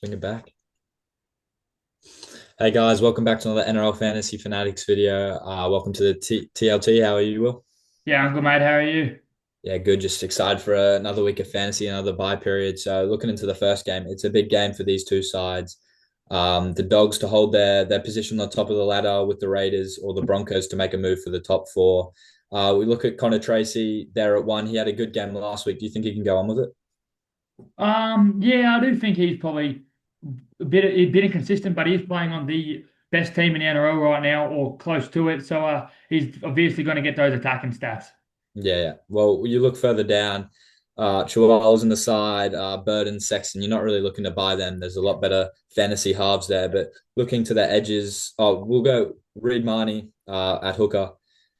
Bring it back. Hey guys, welcome back to another NRL Fantasy Fanatics video. Welcome to the TLT. How are you, Will? Yeah, I'm good, mate. How are you? Yeah, good. Just excited for another week of fantasy, another bye period. So looking into the first game, it's a big game for these two sides. The Dogs to hold their position on the top of the ladder with the Raiders, or the Broncos to make a move for the top four. We look at Connor Tracy there at one. He had a good game last week. Do you think he can go on with it? Yeah, I do think he's probably a bit inconsistent, but he's playing on the best team in the NRL right now, or close to it. So he's obviously going to get those attacking stats. Yeah, yeah. Well, you look further down, Chihuahuas in the side, Burden, Sexton. You're not really looking to buy them. There's a lot better fantasy halves there, but looking to the edges. Oh, we'll go Reed Marnie at hooker.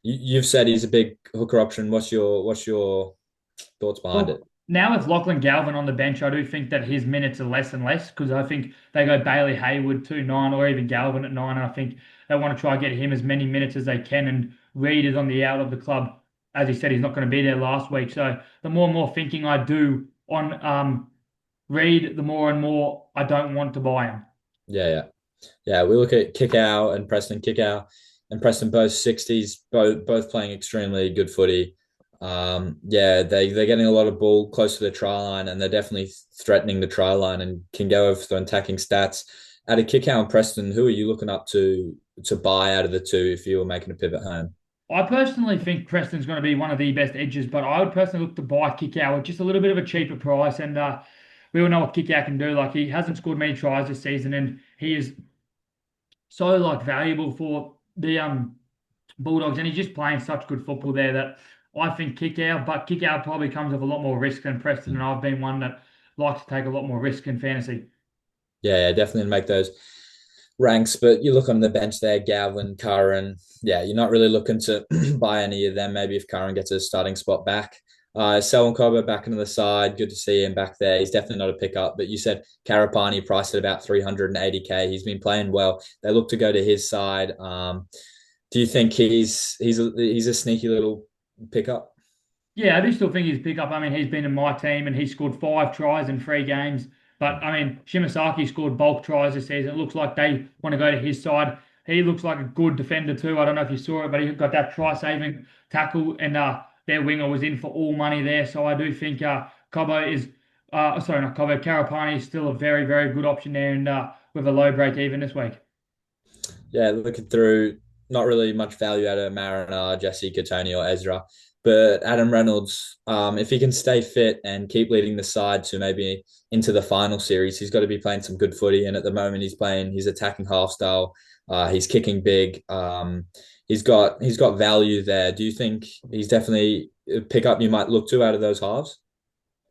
You've said he's a big hooker option. What's your thoughts behind it? Well, now with Lachlan Galvin on the bench, I do think that his minutes are less and less because I think they go Bailey Hayward to nine or even Galvin at nine. And I think they want to try and get him as many minutes as they can. And Reed is on the out of the club. As he said, he's not going to be there last week. So the more and more thinking I do on Reed, the more and more I don't want to buy him. Yeah, yeah. Yeah, we look at Kickow and Preston Kickow and Preston both 60s, both playing extremely good footy. Yeah, they're getting a lot of ball close to the try line, and they're definitely threatening the try line and can go over the attacking stats. Out of Kickow and Preston, who are you looking up to buy out of the two if you were making a pivot home? I personally think Preston's going to be one of the best edges, but I would personally look to buy Kickout at just a little bit of a cheaper price. And we all know what Kickout can do. Like he hasn't scored many tries this season, and he is so like valuable for the Bulldogs, and he's just playing such good football there that I think Kickout, but Kickout probably comes with a lot more risk than Preston, and I've been one that likes to take a lot more risk in fantasy. Yeah, yeah, definitely make those ranks. But you look on the bench there, Gavin, Curran. Yeah, you're not really looking to buy any of them. Maybe if Curran gets a starting spot back. Selwyn Cobbo back into the side. Good to see him back there. He's definitely not a pickup. But you said Karapani priced at about 380K. He's been playing well. They look to go to his side. Do you think he's a sneaky little pickup? Yeah, I do still think he's pick up. I mean, he's been in my team and he scored 5 tries in 3 games. But I mean, Shimasaki scored bulk tries this season. It looks like they want to go to his side. He looks like a good defender too. I don't know if you saw it, but he got that try-saving tackle, and their winger was in for all money there. So I do think Cobo is, sorry, not Cobo, Karapani is still a very, very good option there, and with a low break even this week. Yeah, looking through, not really much value out of Mariner, Jesse Katoni, or Ezra. But Adam Reynolds, if he can stay fit and keep leading the side to maybe into the final series, he's got to be playing some good footy. And at the moment, he's playing his attacking half style. He's kicking big. He's got value there. Do you think he's definitely a pickup you might look to out of those halves?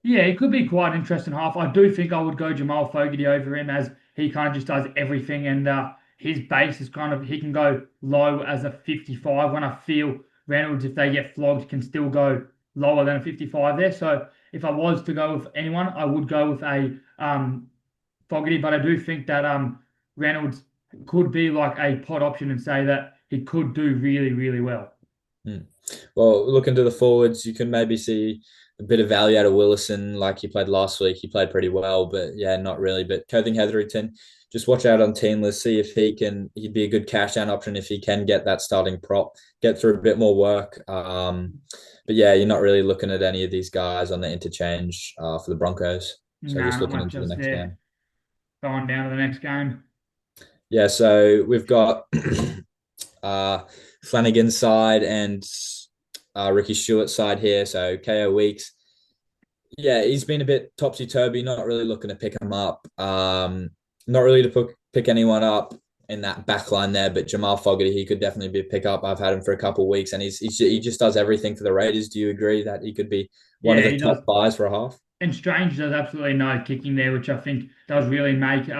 Yeah, it could be quite an interesting half. I do think I would go Jamal Fogarty over him as he kind of just does everything, and his base is kind of he can go low as a 55 when I feel Reynolds, if they get flogged, can still go lower than a 55 there. So if I was to go with anyone, I would go with a Fogarty, but I do think that Reynolds could be like a pot option and say that he could do really, really well. Hmm. Well, looking to the forwards, you can maybe see a bit of value out of Willison, like he played last week. He played pretty well, but yeah, not really. But Cothing Hetherington, just watch out on team list, see if he'd be a good cash down option if he can get that starting prop, get through a bit more work. But yeah, you're not really looking at any of these guys on the interchange for the Broncos. So Nah, just not looking much into the else next there. game. Going down to the next game. Yeah, so we've got uh, Flanagan's side and Ricky Stewart's side here. So KO Weeks. Yeah, he's been a bit topsy turvy. Not really looking to pick him up. Not really to pick anyone up in that back line there. But Jamal Fogarty, he could definitely be a pick up. I've had him for a couple of weeks, and he just does everything for the Raiders. Do you agree that he could be one of Yeah, the he does. top buys for a half? And Strange does absolutely no kicking there, which I think does really make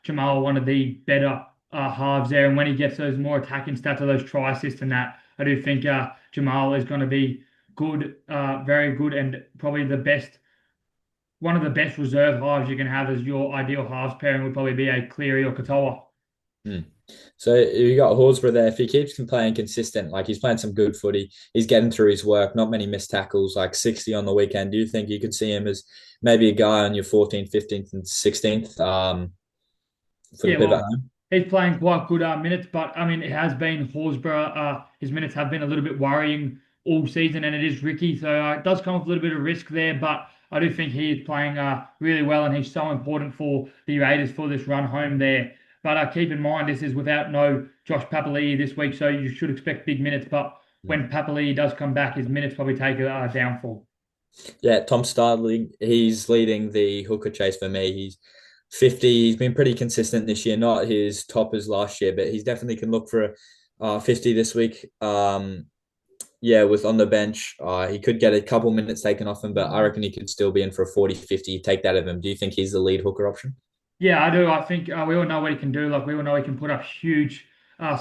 Jamal one of the better halves there. And when he gets those more attacking stats of those try assists and that, I do think Jamal is going to be good, very good, and probably the best, one of the best reserve halves you can have as your ideal halves pairing would probably be a Cleary or Katoa. Hmm. So you got Horsburgh there. If he keeps playing consistent, like he's playing some good footy, he's getting through his work. Not many missed tackles, like 60 on the weekend. Do you think you could see him as maybe a guy on your 14th, 15th, and 16th? for the Yeah, pivot well, home. he's playing quite good minutes, but I mean, it has been Horsburgh. His minutes have been a little bit worrying all season, and it is Ricky, so it does come with a little bit of risk there. But I do think he is playing really well, and he's so important for the Raiders for this run home there. But keep in mind, this is without no Josh Papali'i this week, so you should expect big minutes. But Mm. when Papali'i does come back, his minutes probably take a downfall. Yeah, Tom Starling, he's leading the hooker chase for me. He's 50. He's been pretty consistent this year, not his top as last year, but he's definitely can look for a 50 this week. Yeah, with on the bench, he could get a couple minutes taken off him, but I reckon he could still be in for a 40, 50. Take that of him. Do you think he's the lead hooker option? Yeah, I do. I think we all know what he can do. Like we all know he can put up huge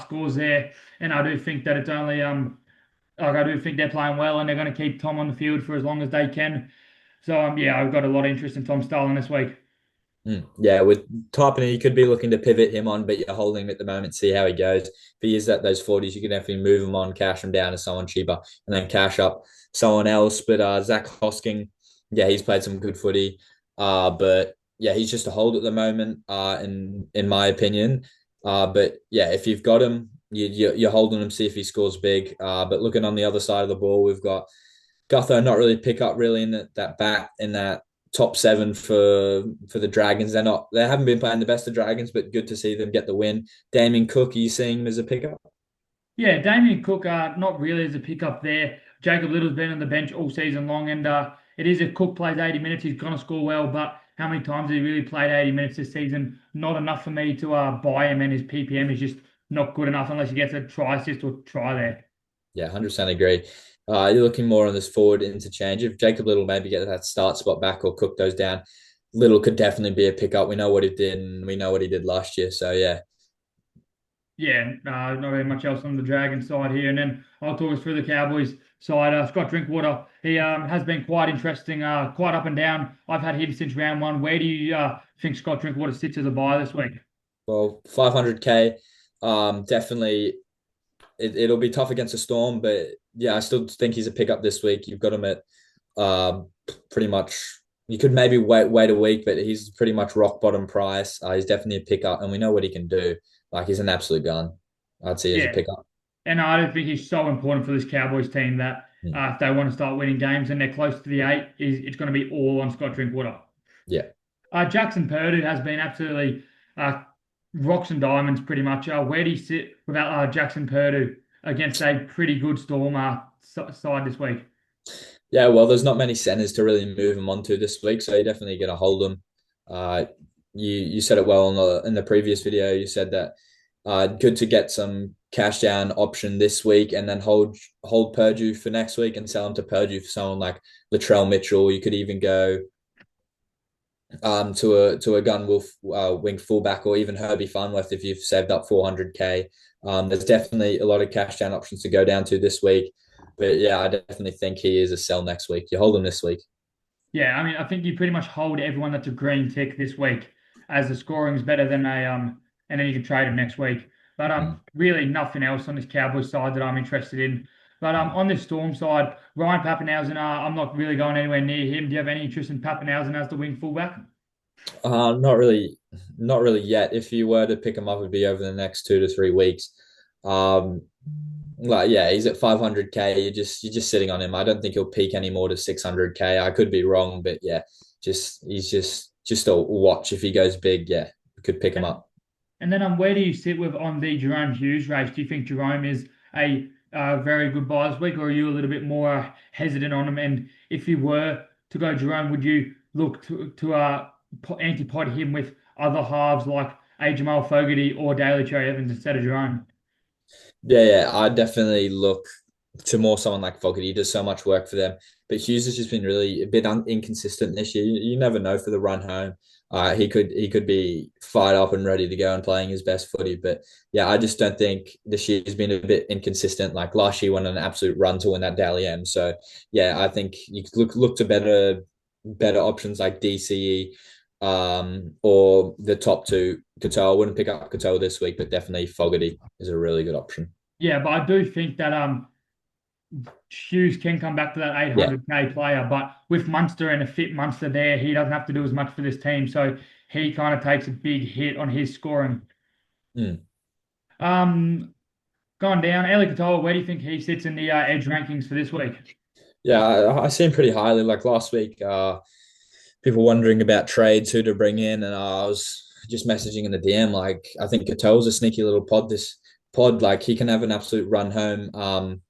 scores there, and I do think that it's only like I do think they're playing well, and they're going to keep Tom on the field for as long as they can. So yeah, I've got a lot of interest in Tom Starling this week. Yeah, with Tarpany, you could be looking to pivot him on, but you're holding him at the moment, see how he goes. If he is at those 40s, you can definitely move him on, cash him down to someone cheaper, and then cash up someone else. But Zach Hosking, yeah, he's played some good footy. But yeah, he's just a hold at the moment, in my opinion. But yeah, if you've got him, you're holding him, see if he scores big. But looking on the other side of the ball, we've got Gutho not really pick up really in that back in that top seven for the Dragons. They haven't been playing the best of Dragons, but good to see them get the win. Damien Cook, are you seeing him as a pickup? Yeah, Damien Cook, not really as a pickup there. Jacob Little's been on the bench all season long, and it is if Cook plays 80 minutes, he's going to score well. But how many times has he really played 80 minutes this season? Not enough for me to buy him, and his PPM is just not good enough unless he gets a try assist or try there. Yeah, 100% agree. You're looking more on this forward interchange. If Jacob Little maybe get that start spot back or Cook goes down, Little could definitely be a pickup. We know what he did, and we know what he did last year. So yeah. Yeah, not really much else on the Dragon side here. And then I'll talk us through the Cowboys side. Scott Drinkwater, he has been quite interesting, quite up and down. I've had him since round one. Where do you think Scott Drinkwater sits as a buy this week? Well, 500K, definitely it'll be tough against a Storm, but yeah, I still think he's a pickup this week. You've got him at um, pretty much. You could maybe wait a week, but he's pretty much rock bottom price. He's definitely a pickup, and we know what he can do. Like he's an absolute gun. I'd see as a Yeah, pickup. and I don't think he's so important for this Cowboys team that Hmm. if they want to start winning games and they're close to the eight, it's going to be all on Scott Drinkwater. Yeah. Jackson Purdue has been absolutely uh, rocks and diamonds pretty much. Where do you sit without Jackson Purdue against a pretty good Storm side this week? Yeah, well, there's not many centers to really move him onto this week, so you're definitely going to hold him. Uh, you said it well in the previous video. You said that good to get some cash down option this week, and then hold Purdue for next week and sell him to Purdue for someone like Latrell Mitchell. You could even go to a gun wolf wing fullback or even Herbie Farnworth if you've saved up 400K. There's definitely a lot of cash down options to go down to this week. But yeah, I definitely think he is a sell next week. You hold him this week. Yeah, I mean, I think you pretty much hold everyone that's a green tick this week, as the scoring is better than and then you can trade them next week. But Mm. really nothing else on this Cowboys side that I'm interested in. But on this Storm side, Ryan Papenhuyzen, I'm not really going anywhere near him. Do you have any interest in Papenhuyzen as the wing fullback? Not really, not really yet. If you were to pick him up, it'd be over the next 2 to 3 weeks. Um, like yeah, he's at 500K. You're just sitting on him. I don't think he'll peak anymore to 600K. I could be wrong, but yeah, he's just a watch. If he goes big, yeah, we could pick him And up. and then where do you sit with on the Jerome Hughes race? Do you think Jerome is a very good buy this week, or are you a little bit more hesitant on him? And if you were to go Jerome, would you look to anti-pod him with other halves like a Jamal Fogarty or Daly Cherry Evans instead of Jerome? Yeah, I definitely look to more someone like Fogarty. He does so much work for them. But Hughes has just been really a bit inconsistent this year. You never know for the run home. He could be fired up and ready to go and playing his best footy. But yeah, I just don't think this year has been a bit inconsistent. Like last year, went on an absolute run to win that Dally M. So yeah, I think you could look to better options like DCE, or the top two. Cattell, I wouldn't pick up Cattell this week, but definitely Fogarty is a really good option. Yeah, but I do think that Hughes can come back to that Yeah. 800K player, but with Munster and a fit Munster there, he doesn't have to do as much for this team. So he kind of takes a big hit on his scoring. Mm. Um, Gone down, Eli Katoa, where do you think he sits in the edge rankings for this week? Yeah, I see him pretty highly. Like last week, people wondering about trades, who to bring in, and I was just messaging in the DM. Like, I think Katoa's a sneaky little pod. This pod, like, he can have an absolute run home.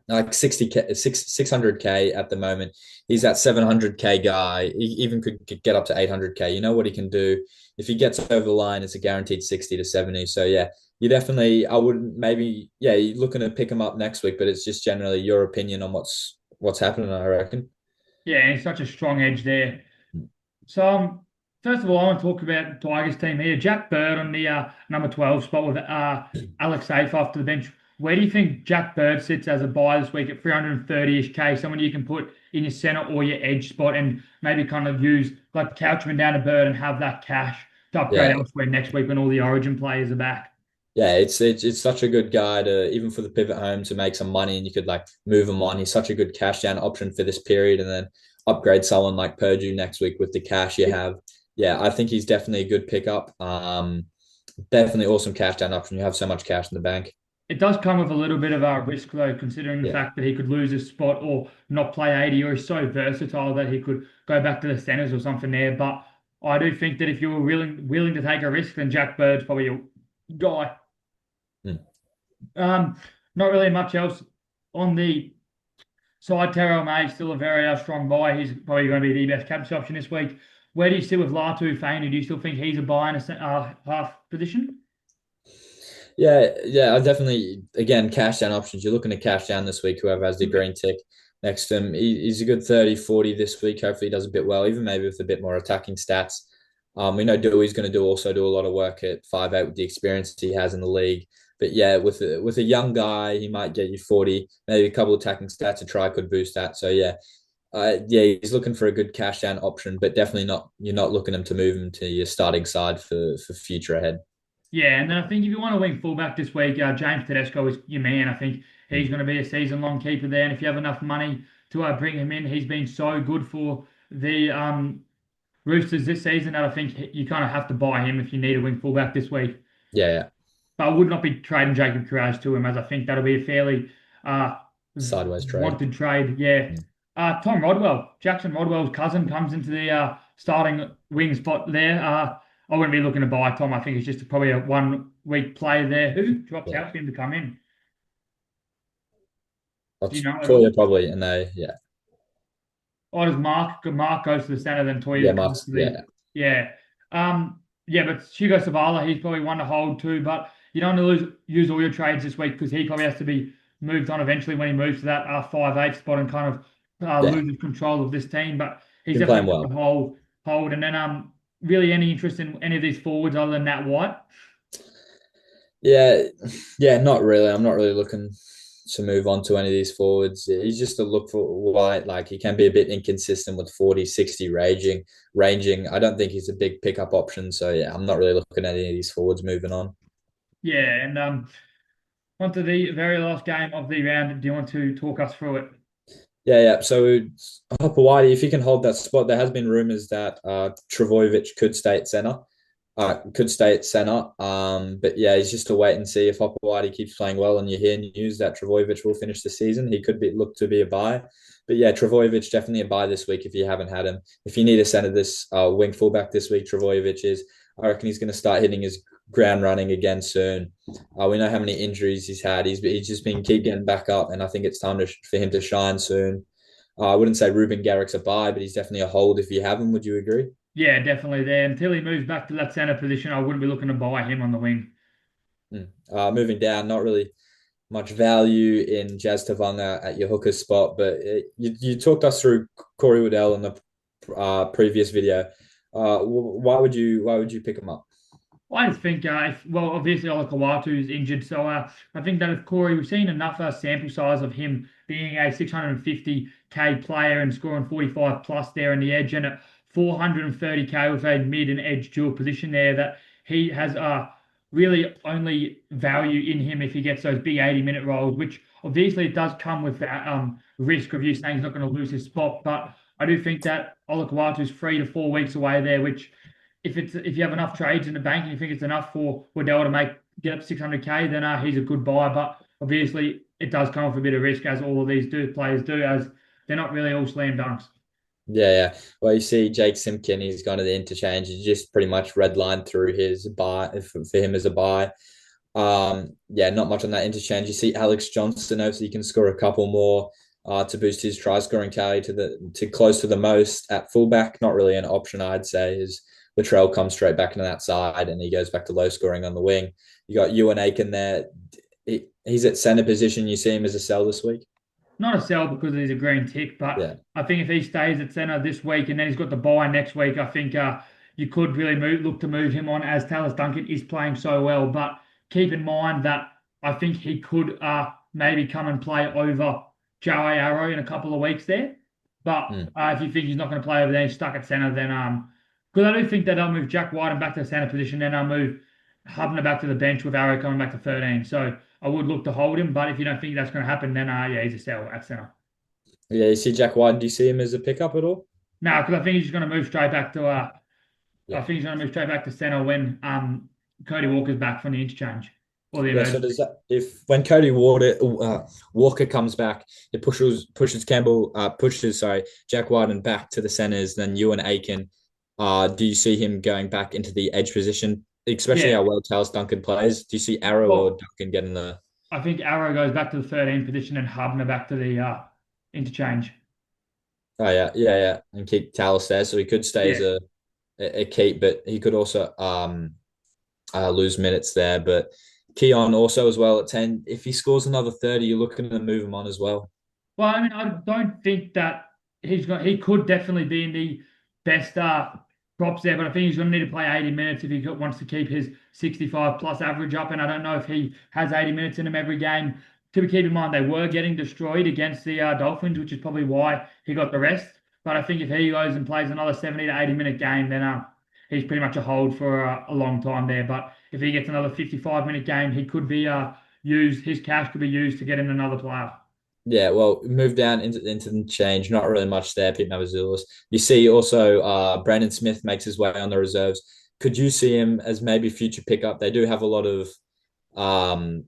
Like 60K, 600K at the moment. He's that 700K guy. He even could get up to 800K. You know what he can do. If he gets over the line, it's a guaranteed 60 to 70. So yeah, you definitely, I wouldn't maybe, yeah, you're looking to pick him up next week, but it's just generally your opinion on what's happening, I reckon. Yeah, and he's such a strong edge there. So, first of all, I want to talk about the Tigers team here. Jack Bird on the number 12 spot with Alex Safe off to the bench. Where do you think Jack Bird sits as a buy this week at 330-ish K? Someone you can put in your center or your edge spot and maybe kind of use like Couchman down to Bird and have that cash to upgrade Yeah, elsewhere next week when all the Origin players are back. yeah, it's such a good guy to even for the pivot home to make some money, and you could like move him on. He's such a good cash down option for this period, and then upgrade someone like Purdue next week with the cash you have. Yeah, I think he's definitely a good pickup. Definitely awesome cash down option. You have so much cash in the bank. It does come with a little bit of a risk, though, considering the Yeah, fact that he could lose his spot or not play 80, or he's so versatile that he could go back to the centers or something there. But I do think that if you were willing to take a risk, then Jack Bird's probably your guy. mm. Um, Not really much else on the side. Terrell May still a very strong buy. He's probably going to be the best captain option this week. Where do you sit with Latu Fainu? Do you still think he's a buy in a half position? Yeah. I definitely again cash down options. You're looking to cash down this week. Whoever has the green tick next to him, he's a good 30, 40 this week. Hopefully, he does a bit well, even maybe with a bit more attacking stats. We know Dewey's going to do a lot of work at 5'8" with the experience he has in the league. But yeah, with a young guy, he might get you 40, maybe a couple of attacking stats. A try could boost that. So yeah, he's looking for a good cash down option, but definitely not. You're not looking him to move him to your starting side for future ahead. Yeah, and then I think if you want to wing fullback this week, James Tedesco is your man. I think he's Mm. going to be a season-long keeper there, and if you have enough money to bring him in, he's been so good for the Roosters this season that I think you kind of have to buy him if you need a wing fullback this week. Yeah. But I would not be trading Jacob Courage to him, as I think that'll be a fairly uh, Sideways trade. wanted trade. Yeah. Mm. Tom Rodwell, Jackson Rodwell's cousin, comes into the starting wing spot there. I wouldn't be looking to buy Tom. I think it's just probably a 1 week play there. Who drops Yeah. out for him to come in? Do you That's know at Toya all? probably, and they, yeah. Or does Mark goes to the center, then Yeah, Toya comes Mark's, to the yeah. yeah. Yeah, but Hugo Savala, he's probably one to hold too. But you don't want to use all your trades this week because he probably has to be moved on eventually when he moves to that 5'8" spot and kind of Yeah. loses control of this team. But he's Been playing definitely one to well. hold. And then really any interest in any of these forwards other than Nat White? Yeah, yeah, not really. I'm not really looking to move on to any of these forwards. He's just a look for White. Like he can be a bit inconsistent with 40, 60 ranging. I don't think he's a big pickup option. So yeah, I'm not really looking at any of these forwards moving on. Yeah, and on to the very last game of the round. Do you want to talk us through it? Yeah. So Hopewadi, if he can hold that spot, there has been rumors that Travojevic could stay at center. But yeah, it's just to wait and see if Hopewadi keeps playing well. And you hear news that Travojevic will finish the season. He could be look to be a buy. But yeah, Travojevic definitely a buy this week if you haven't had him. If you need a center this wing fullback this week, Travojevic is. I reckon he's going to start hitting his ground running again soon. We know how many injuries he's had. He's just been keep getting back up, and I think it's time for him to shine soon. I wouldn't say Ruben Garrick's a buy, but he's definitely a hold if you have him. Would you agree? Yeah, definitely there. Until he moves back to that center position, I wouldn't be looking to buy him on the wing. Mm. Moving down, not really much value in Jazz Tavanga at your hooker spot, but you talked us through Corey Waddell in the previous video. Why would you pick him up? I just think, well, obviously Olakawatu is injured, so I think that if Corey, we've seen enough sample size of him being a 650K player and scoring 45 plus there in the edge, and at 430K with a mid and edge dual position there, that he has really only value in him if he gets those big 80-minute rolls, which obviously it does come with that risk of you saying he's not going to lose his spot. But I do think that Olakawatu is 3 to 4 weeks away there, which if you have enough trades in the bank and you think it's enough for Waddell to get up 600K, then he's a good buy. But obviously, it does come with a bit of risk, as all of these players do, as they're not really all slam dunks. Yeah, yeah. Well, you see Jake Simpkin, he's gone to the interchange. He just pretty much red line through his buy for him as a buy. Yeah, not much on that interchange. You see Alex Johnson, obviously, he can score a couple more to boost his try scoring tally to close to the most at fullback. Not really an option, I'd say. Is Latrell comes straight back into that side and he goes back to low scoring on the wing. You got Ewan Aiken there. He's at center position. You see him as a sell this week. Not a sell because he's a green tick, but Yeah. I think if he stays at centre this week and then he's got the bye next week, I think you could really look to move him on as Talis Duncan is playing so well. But keep in mind that I think he could maybe come and play over Joey Arrow in a couple of weeks there. But Mm. if you think he's not going to play over there, he's stuck at centre, then because I do think that I'll move Jack White and back to the centre position, then I'll move Hubner back to the bench with Arrow coming back to 13. So I would look to hold him, but if you don't think that's going to happen, then yeah, he's a sell at centre. Yeah, you see Jack White. Do you see him as a pickup at all? No, because I think he's going to move straight back to I Yeah. think he's going to move straight back to centre when Cody Walker's back from the interchange or the Yeah, so does emergency. that if when Walker comes back, it pushes Campbell pushes Jack Wyden back to the centers, then Ewan Aiken. Do you see him going back into the edge position, especially Yeah. how well Tails Duncan plays? Do you see Arrow or Well, Duncan getting the? I think Arrow goes back to the 13 position and Hubner back to the interchange. Oh yeah, yeah, yeah, and keep Talis there, so he could stay as Yeah. a keep, but he could also lose minutes there. But Keon also as well at 10. If he scores another 30, you're looking to move him on as well. Well, I mean, I don't think that he could definitely be in the best props there, but I think he's going to need to play 80 minutes if he wants to keep his 65 plus average up. And I don't know if he has 80 minutes in him every game. To keep in mind, they were getting destroyed against the Dolphins, which is probably why he got the rest. But I think if he goes and plays another 70 to 80-minute game, then he's pretty much a hold for a long time there. But if he gets another 55-minute game, he could be used. His cash could be used to get in another player. Yeah, well, move down into the change. Not really much there, Pete Mavazoulis. You see also Brandon Smith makes his way on the reserves. Could you see him as maybe future pickup? They do have a lot of um,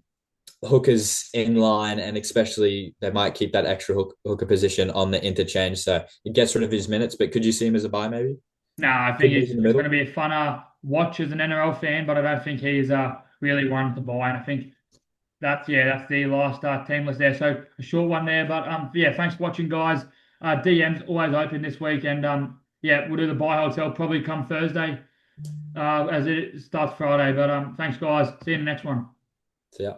hookers in line, and especially they might keep that extra hooker position on the interchange. So it gets rid of his minutes, but could you see him as a buy maybe? No, I think Could move in the it's going to middle. be a funner watch as an NRL fan, but I don't think he's really one to buy. And I think that's the last team list there. So a short one there, but yeah, thanks for watching, guys. DM's always open this week, and yeah, we'll do the buy hotel probably come Thursday as it starts Friday. But thanks, guys. See you in the next one. So yeah.